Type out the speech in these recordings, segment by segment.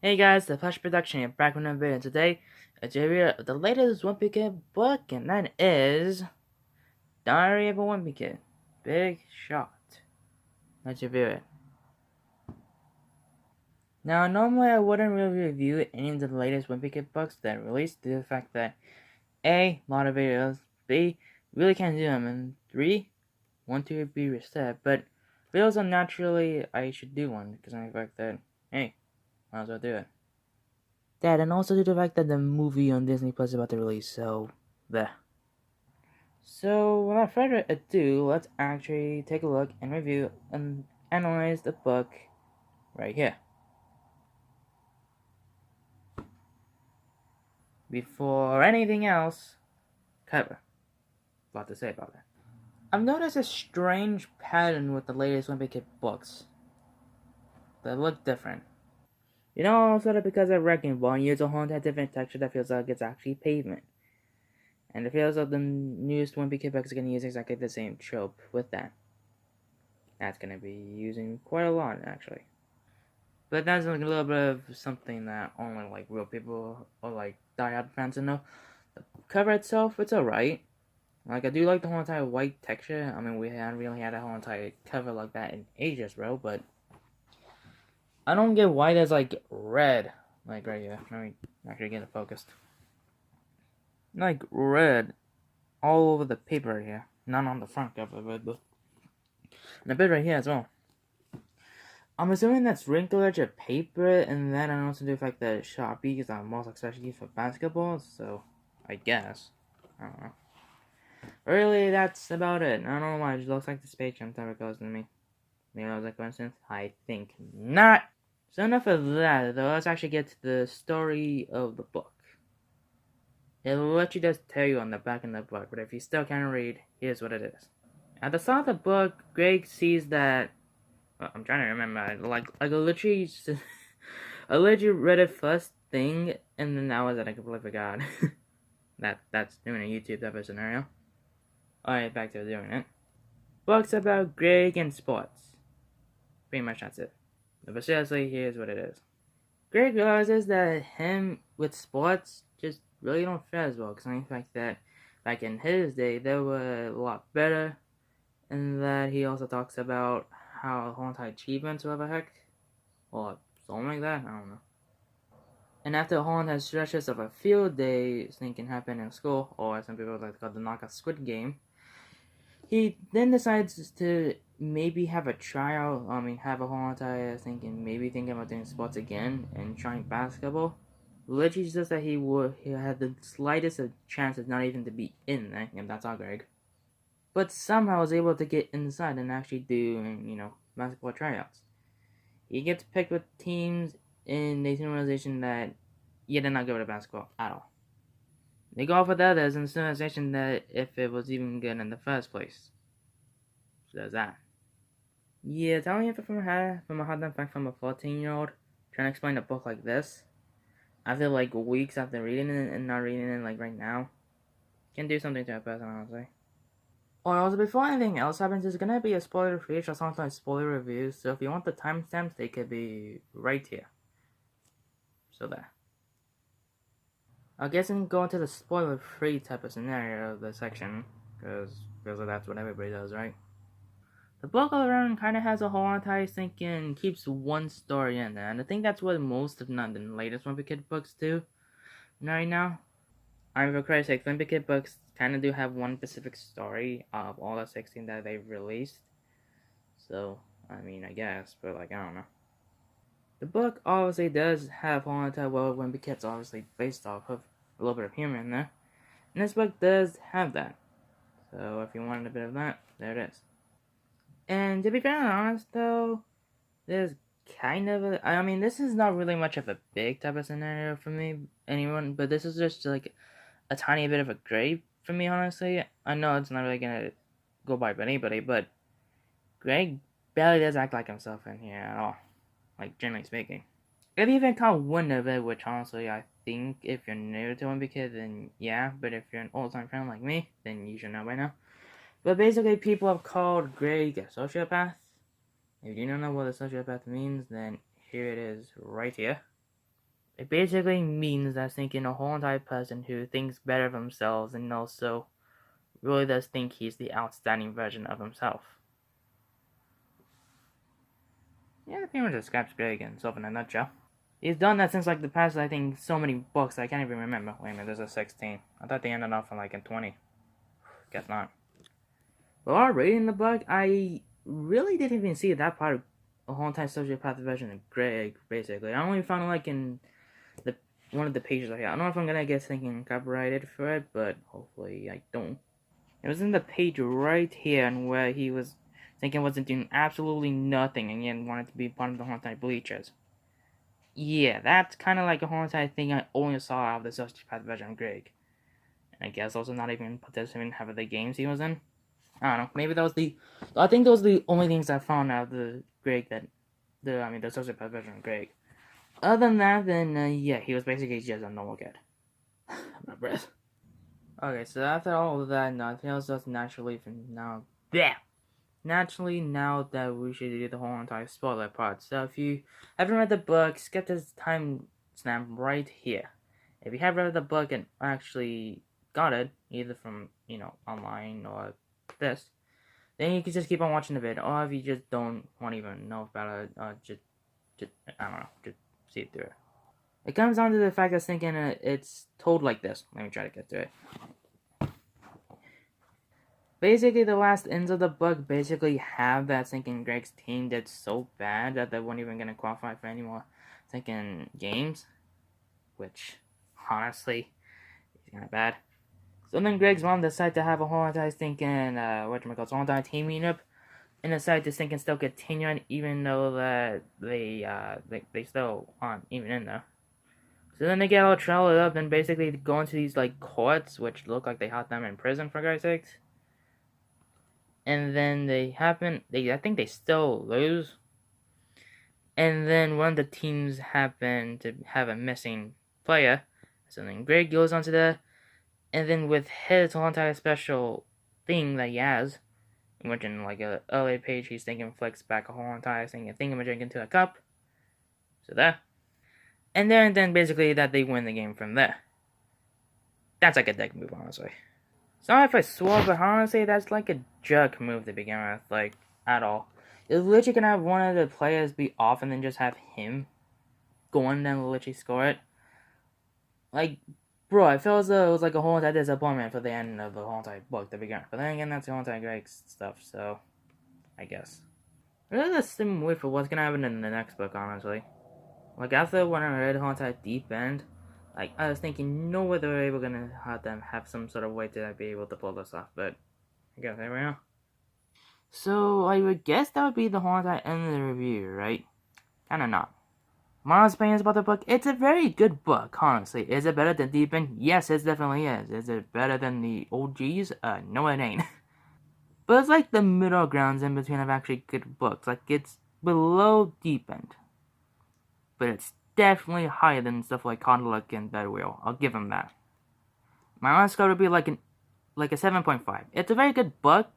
Hey guys, the Flash Production here, back with another video. Today, a review of the latest Wimpy Kid book, and that is Diary of a Wimpy Kid. Big shot. Let's review it. Now, normally I wouldn't really review any of the latest Wimpy Kid books that are released due to the fact that A, a lot of videos, B, really can't do them, and 3, want to be reset, but videos are naturally, I should do one, because of the fact that, hey, might as well do it. That, and also due to the fact that the movie on Disney Plus is about to release, so there. So without further ado, let's actually take a look and review and analyze the book right here. Before anything else, cover. A lot to say about that. I've noticed a strange pattern with the latest Wimpy Kid books. They look different. You know, also that because a wrecking ball uses a whole different texture that feels like it's actually pavement. And it feels like the newest Wimpy Kid book is going to use exactly the same trope with that. That's going to be using quite a lot, actually. But that's like a little bit of something that only like real people or like diehard fans know. The cover itself, it's alright. Like, I do like the whole entire white texture. I mean, we haven't really had a whole entire cover like that in ages, bro, but I don't get why there's like red, like right here. Let me actually get it focused. Like red all over the paper right here. Not on the front cover, but and a bit right here as well. I'm assuming that's wrinkled edge of paper, and then I also do the fact that Sharpie is most especially for basketball, so I guess. I don't know. Really, that's about it. I don't know why, it just looks like the Space Jam type of goes to me. Maybe that was a coincidence? I think not. So enough of that, though. Let's actually get to the story of the book. It'll let you just tell you on the back of the book, but if you still can't read, here's what it is. At the start of the book, Greg sees that. Well, I'm trying to remember. Like I literally, I literally read it first thing, and then that was it. I completely forgot. that's doing a YouTube type of scenario. Alright, back to doing it. Books about Greg and sports. Pretty much that's it. But seriously, here's what it is. Greg realizes that him with sports just really don't fare as well, because I fact that back in his day they were a lot better, and that he also talks about how whole entire achievements or whatever heck, or something like that, I don't know. And after a whole entire stretches of a field day thing can happen in school, or some people like to call the knockout squid game, he then decides to maybe have a tryout, have a whole entire thinking about doing sports again and trying basketball. Literally says that he had the slightest of chance of not even to be in that, and that's all Greg. But somehow was able to get inside and actually do, basketball tryouts. He gets picked with teams in the realization that, yeah, they're not good at basketball at all. They go off with others in the realization that if it was even good in the first place. So there's that. Yeah, telling it from a hard time fact from a 14-year-old trying to explain a book like this after like weeks after reading it and not reading it like right now can do something to a person, honestly. Or also, before anything else happens, there's gonna be a spoiler-free or sometimes spoiler reviews, so if you want the timestamps, they could be right here. So there. I guess I'm going to the spoiler-free type of scenario of the section, because that's what everybody does, right? The book all around kind of has a whole entire thinking, keeps one story in there, and I think that's what most, if not the latest Wimpy Kid books do right now. I mean, for Christ's sake, Wimpy Kid books kind of do have one specific story of all the 16 that they've released. So, I mean, I guess, but like, I don't know. The book obviously does have whole entire world Wimpy Kid's obviously based off of a little bit of humor in there. And this book does have that. So, if you wanted a bit of that, there it is. And to be fair and honest, though, there's kind of this is not really much of a big type of scenario for me, anyone, but this is just like a tiny bit of a grade for me, honestly. I know it's not really gonna go by anybody, but Greg barely does act like himself in here at all, like, generally speaking. If you even caught one of it, which honestly I think if you're new to Wimpy Kid, then yeah, but if you're an old-time fan like me, then you should know by now. But basically, people have called Greg a sociopath. If you don't know what a sociopath means, then here it is, right here. It basically means that thinking a whole entire person who thinks better of themselves and also really does think he's the outstanding version of himself. Yeah, that pretty much describes Greg in in a nutshell. He's done that since like the past, I think, so many books I can't even remember. Wait a minute, there's a 16. I thought they ended off in like in 20. Guess not. But while reading the book, I really didn't even see that part of a whole entire sociopath version of Greg, basically. I only found it like in the one of the pages I don't know if I'm gonna get thinking copyrighted for it, but hopefully I don't. It was in the page right here and where he was thinking wasn't doing absolutely nothing and yet wanted to be part of the whole entire bleachers. Yeah, that's kind of like a whole entire thing I only saw out of the sociopath version of Greg. And I guess also not even participating in half of the games he was in. I don't know. Maybe that was I think those were the only things I found out of the Greg the sociopath version of Greg. Other than that, then yeah, he was basically just a normal kid. My breath. Okay, so after all of that, nothing else does naturally from now. Yeah. Naturally, now that we should do the whole entire spoiler part. So if you haven't read the book, skip this time stamp right here. If you have read the book and actually got it, either from, online or this, then you can just keep on watching the video. Or if you just don't want to even know about it, just I don't know, just see it through. It comes down to the fact that thinking it's told like this. Let me try to get to it. Basically, the last ends of the book basically have that thinking Greg's team did so bad that they weren't even going to qualify for any more thinking games. Which, honestly, is kind of bad. So then Greg's mom decided to have a whole entire thinking, whole entire team meetup. And decided to think and still continue on even though that they still aren't even in there. So then they get all traveled up and basically go into these like courts, which look like they had them in prison for God's sakes. And then I think they still lose. And then one of the teams happen to have a missing player. So then Greg goes onto and then with his whole entire special thing that he has, which in like a earlier page he's thinking flicks back a whole entire thing and thingamajig into a cup. So there. And then basically that they win the game from there. That's like a dick move, honestly. Sorry if I swore, but honestly, that's like a jerk move to begin with, like, at all. You're literally gonna have one of the players be off and then just have him go in and literally score it. Like, bro, I feel as though it was like a whole entire disappointment for the end of the whole entire book to begin with. But then again, that's the whole entire Greg stuff, so I guess. Really the same way for what's gonna happen in the next book, honestly. Like, after when I read the whole entire Deep End, like, I was thinking, no way they were able to have them have some sort of way to be able to pull this off, but I guess there we are. So, I would guess that would be the whole entire end of the review, right? Kinda not. My honest opinions about the book, it's a very good book, honestly. Is it better than Deep End? Yes, it definitely is. Is it better than the OGs? No it ain't. But it's like the middle grounds in between of actually good books. Like, it's below Deep End. But it's definitely higher than stuff like Condulic and Bedwheel. I'll give him that. My honest score would be like a 7.5. It's a very good book.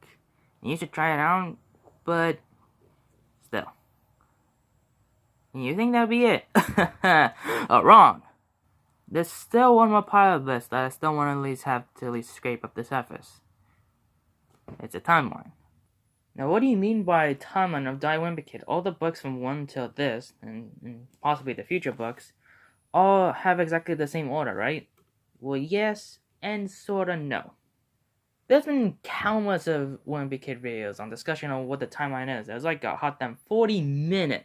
You should try it out, but still. You think that'd be it? Wrong. There's still one more part of this that I still want to at least scrape up the surface. It's a timeline. Now, what do you mean by timeline of Wimpy Kid? All the books from 1 till this, and possibly the future books, all have exactly the same order, right? Well, yes, and sorta no. There's been countless of Wimpy Kid videos on discussion on what the timeline is. There's like a hot damn 40-minute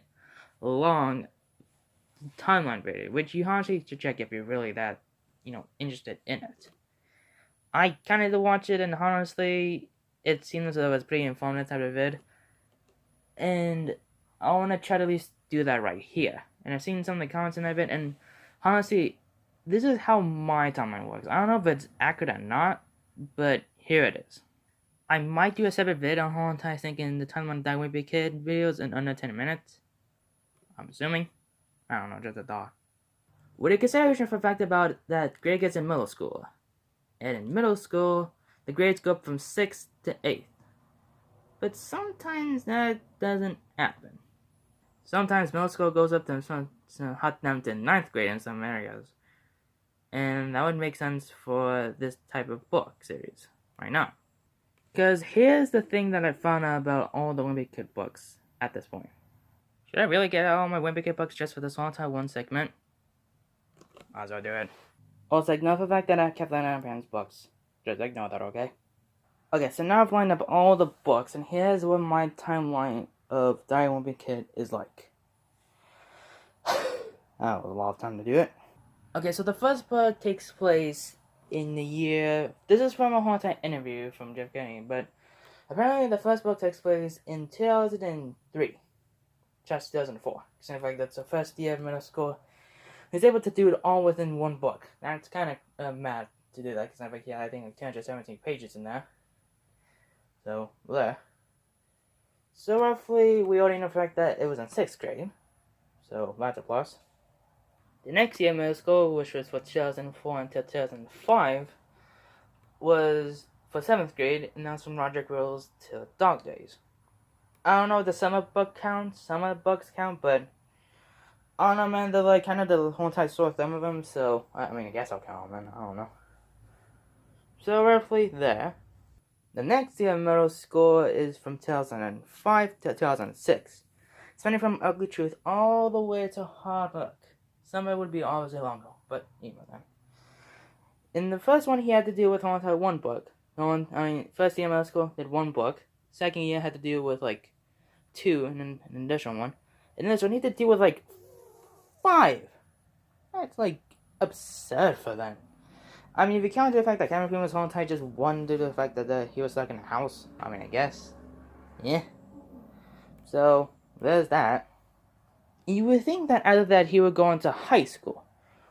long timeline video, which you honestly should check if you're really that, interested in it. I kind of watch it, and honestly, it seems as though it's pretty informative type of vid. And I want to try to at least do that right here. And I've seen some of the comments in that bit, and honestly, this is how my timeline works. I don't know if it's accurate or not, but here it is. I might do a separate vid on how I'm thinking the timeline of Wimpy Kid videos in under 10 minutes. I'm assuming. I don't know, just a thought. With a consideration for the fact about that Greg gets in middle school. And in middle school, the grades go up from 6th to 8th. But sometimes that doesn't happen. Sometimes middle school goes up to hot them to 9th grade in some areas. And that would make sense for this type of book series right now. Because here's the thing that I found out about all the Wimpy Kid books at this point. Should I really get out all my Wimpy Kid books just for this one segment? Might as well do it. Also, ignore the fact that I kept Lana Brand's books. Just ignore that, okay? Okay, so now I've lined up all the books, and here's what my timeline of Diary of Wimpy Kid is like. That was a lot of time to do it. Okay, so the first book takes place in the year... This is from a whole time interview from Jeff Kennedy, but apparently the first book takes place in 2003. Just 2004. Seems like that's the first year of middle school. He's able to do it all within one book. That's kind of mad to do that, because I'm like, yeah, I think like 217 pages in there. So, there. So roughly, we already know the fact that it was in 6th grade. So, that's a plus. The next year middle school, which was for 2004 until 2005, was for 7th grade, and that's from Roger Grills to Dog Days. I don't know if the summer book counts, some of the books count, but I don't know, man, they're like kind of the whole entire sore thumb of them, so I mean, I guess I'll count them, man, I don't know. So roughly there. The next year middle school is from 2005 to 2006, spanning from Ugly Truth all the way to Hard Luck. Summer would be obviously longer, but you know that. In the first one, he had to deal with one book. First year middle school did one book. Second year had to deal with like 2 and then an additional one. And this one he had to deal with like 5. That's like absurd for them. I mean, if you count the fact that Cameron was whole entire just 1 due to the fact that he was stuck in a house. I mean, I guess. Yeah. So, there's that. You would think that out of that he would go into high school.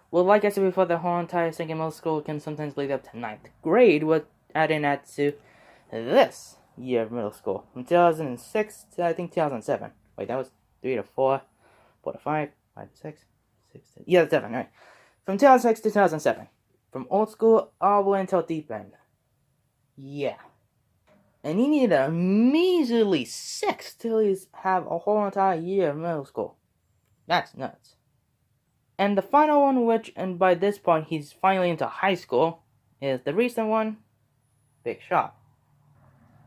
Well, like I said before, the whole entire second middle school can sometimes lead up to 9th grade, with adding that to this year of middle school. From 2006 to, I think, 2007. Wait, that was 3 to 4, 4 to 5, 5 to 6, 6 to... Yeah, 7, right. From 2006 to 2007. From old school all the way until deep end. Yeah. And he needed a measly 6 till he's have a whole entire year of middle school. That's nuts. And the final one, which, and by this point he's finally into high school, is the recent one, Big Shot.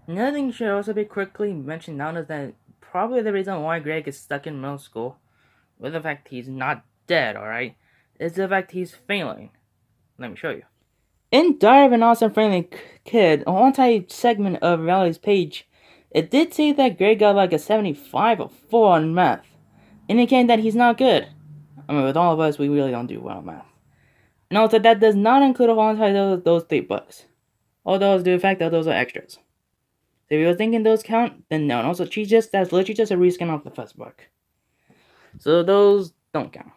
Another thing should also be quickly mentioned now is that probably the reason why Greg is stuck in middle school, with the fact he's not dead, alright, is the fact he's failing. Let me show you. In Diary of an Awesome Friendly Kid, a whole entire segment of Riley's page, it did say that Greg got like a 75 or 4 on math, indicating that he's not good. I mean, with all of us, we really don't do well in math. And also, that does not include a whole entire those 3 books. All those do the fact that those are extras. So if you were thinking those count, then no. And also, that's literally just a reskin of the first book. So those don't count.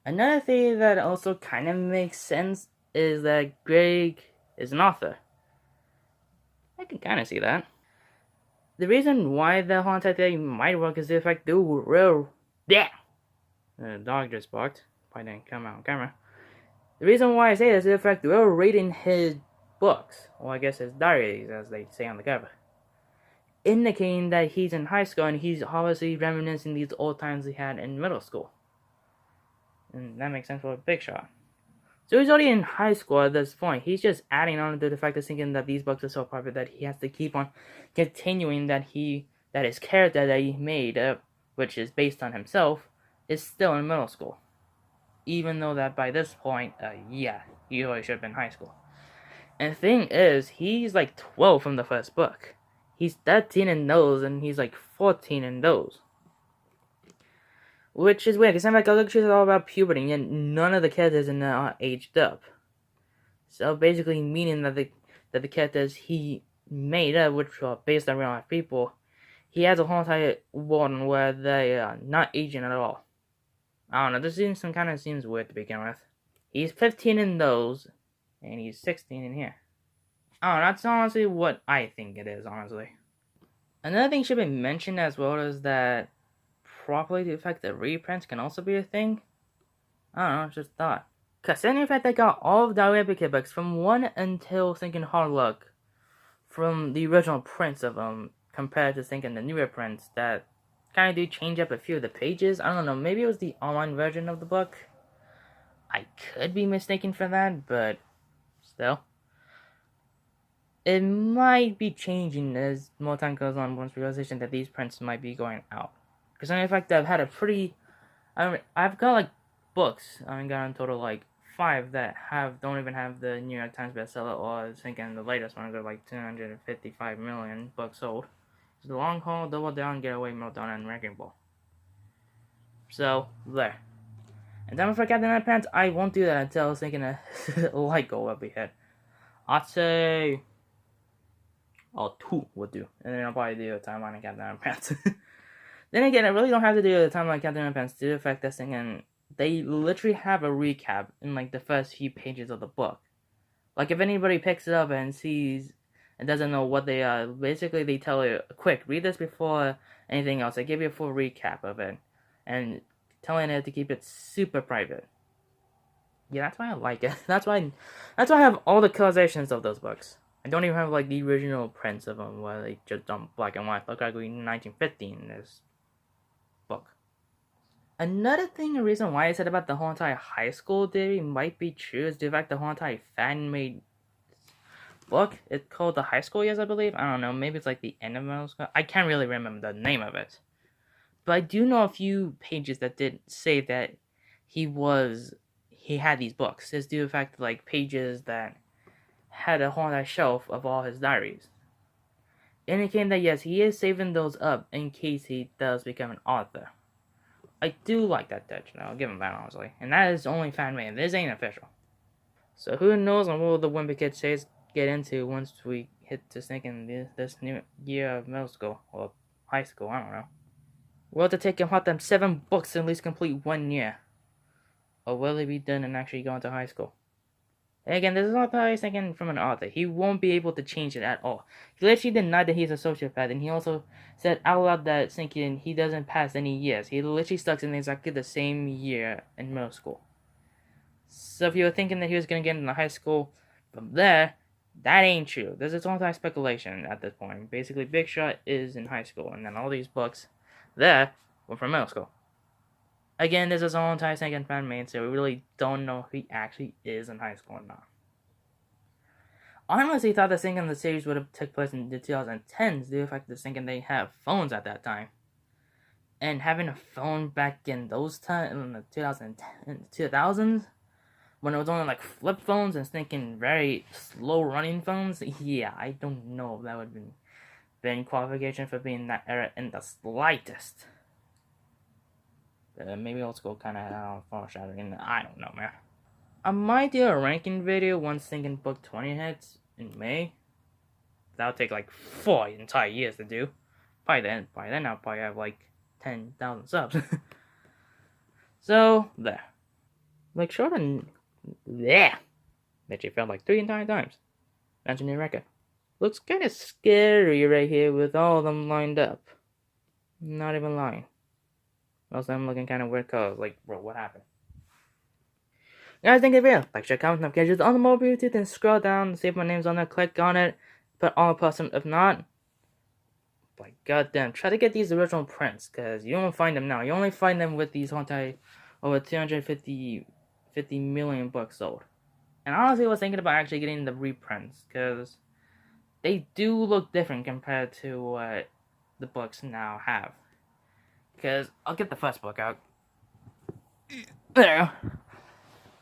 Another thing that also kind of makes sense is that Greg is an author. I can kind of see that. The reason why the whole entire thing might work is the fact that the dog just barked. Probably didn't come out on camera. The reason why I say this is the fact that we're reading his books, or I guess his diaries, as they say on the cover, indicating that he's in high school and he's obviously reminiscing these old times he had in middle school. And that makes sense for a Big Shot. So he's already in high school at this point. He's just adding on to the fact of thinking that these books are so popular that he has to keep on continuing that his character that he made, which is based on himself, is still in middle school. Even though that by this point, yeah, he really should have been in high school. And the thing is, he's like 12 from the first book. He's 13 in those, and he's like 14 in those. Which is weird, because I'm like, oh, look, she's all about puberty, and none of the characters in there are aged up. So basically meaning that the characters he made up, which are based on real life people, he has a whole entire world where they are not aging at all. I don't know, this kind of seems weird to begin with. He's 15 in those, and he's 16 in here. I don't know, that's honestly what I think it is, honestly. Another thing should be mentioned as well is that properly the fact that reprints can also be a thing. I don't know, it's just a thought. Considering the fact they got all of the Wimpy Kid books from 1 until thinking Hard Luck from the original prints of them, compared to thinking the newer prints that kind of do change up a few of the pages. I don't know, maybe it was the online version of the book. I could be mistaken for that, but still. It might be changing as more time goes on once realization that these prints might be going out. Because in fact, I've had a pretty... I've got like books. I've got in total like 5 that don't even have the New York Times bestseller, or I was thinking the latest one got like 255 million books sold. It's The Long Haul, Double Down, Getaway, Meltdown, and Wrecking Ball. So, there. And then for Captain Underpants, I won't do that until I was thinking a light go up ahead. I'd say... 2 would do. And then I'll probably do a timeline of Captain Underpants. Then again, I really don't have to do a timeline of Captain Underpants to affect this thing, and they literally have a recap in like the first few pages of the book. Like if anybody picks it up and sees and doesn't know what they are, basically they tell you, quick, read this before anything else. They give you a full recap of it, and telling it to keep it super private. Yeah, that's why I like it. That's why I have all the colorizations of those books. I don't even have like the original prints of them where they just done black and white. Look like we 1915 in this book. Another thing, a reason why I said about the whole entire high school theory might be true is the fact the whole entire fan-made book, it's called The High School Years, I believe. I don't know, maybe it's like the end of middle school. I can't really remember the name of it. But I do know a few pages that did say that he had these books. It's due to the fact like pages that had a whole entire shelf of all his diaries, indicating that yes, he is saving those up in case he does become an author. I do like that touch, I'll give him that, honestly. And that is only fan-made. This ain't official. So who knows on what will the Wimpy Kid says get into once we hit to thinking this new year of middle school, or high school, I don't know. Will it take him about them 7 books to at least complete 1 year? Or will he be done and actually go into high school? And again, this is all that I was thinking from an author. He won't be able to change it at all. He literally denied that he's a sociopath, and he also said out loud that thinking he doesn't pass any years. He literally stuck in exactly the same year in middle school. So if you were thinking that he was going to get into high school from there, that ain't true. This is all that speculation at this point. Basically, Big Shot is in high school, and then all these books there were from middle school. Again, this is all entire second fan made, so we really don't know if he actually is in high school or not. I honestly thought the thing in the series would have took place in the 2010s due to the fact that thinking they have phones at that time. And having a phone back in those times, in the 2000s, when it was only like flip phones and thinking very slow running phones, yeah, I don't know if that would have been qualification for being that era in the slightest. Maybe old school kind of foreshadowing. I don't know, man. I might do a ranking video once thinking book 20 hits in May. That'll take like 4 entire years to do. By then I'll probably have like 10,000 subs. So, there. Like, short and... yeah. That you felt like 3 entire times. That's a new record. Looks kind of scary right here with all of them lined up. Not even lying. Most of them looking kind of weird colors. Like, bro, what happened? Guys, think of it. Like, share, comment, notifications on the mobile Bluetooth, and scroll down, see if my name's on there, click on it, put on a person. If not, like, goddamn, try to get these original prints, because you won't find them now. You only find them with these entire over 250 million books sold. And honestly, I was thinking about actually getting the reprints, because they do look different compared to what the books now have. Because I'll get the first book out. There.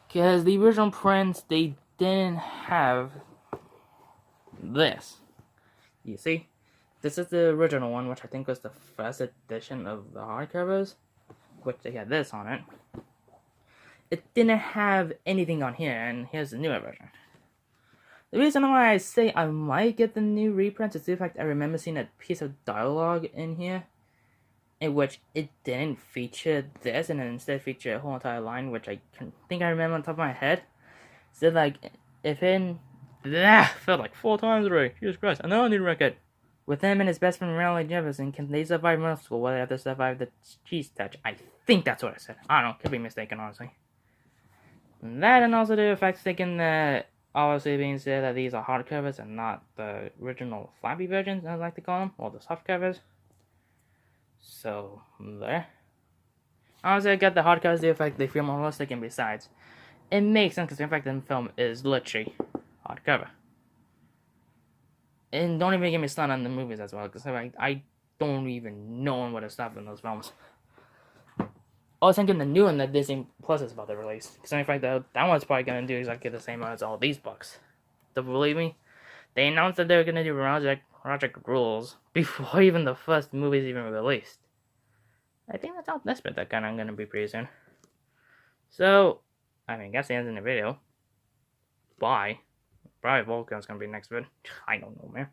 Because the original prints, they didn't have this. You see? This is the original one, which I think was the first edition of the hardcovers, which they had this on it. It didn't have anything on here, and here's the newer version. The reason why I say I might get the new reprints is the fact I remember seeing a piece of dialogue in here, in which it didn't feature this, and instead featured a whole entire line, which I think I remember on top of my head. So, like, if in... felt like 4 times already. Jesus Christ, another new record. With him and his best friend Raleigh Jefferson, can they survive middle school while they have to survive the cheese touch? I think that's what I said. I don't know, could be mistaken, honestly. And that, and also the fact thinking that, obviously being said that these are hardcovers and not the original flappy versions, I like to call them, or the soft covers. So, there. Honestly, I got the hardcovers, the effect, they feel more realistic, and besides, it makes sense because the effect in the film is literally hardcover. And don't even get me started on the movies as well, because I don't even know what is stuff in those films. I was thinking the new one that Disney Plus is about to release, because in fact that one's probably going to do exactly the same as all these books. Don't believe me? They announced that they were going to do Project Rules before even the first movie's even released. I think that's how desperate that kind of going to be pretty soon. So, I mean, that's the end of the video. Bye. Probably Volcan's going to be next vid. I don't know, man.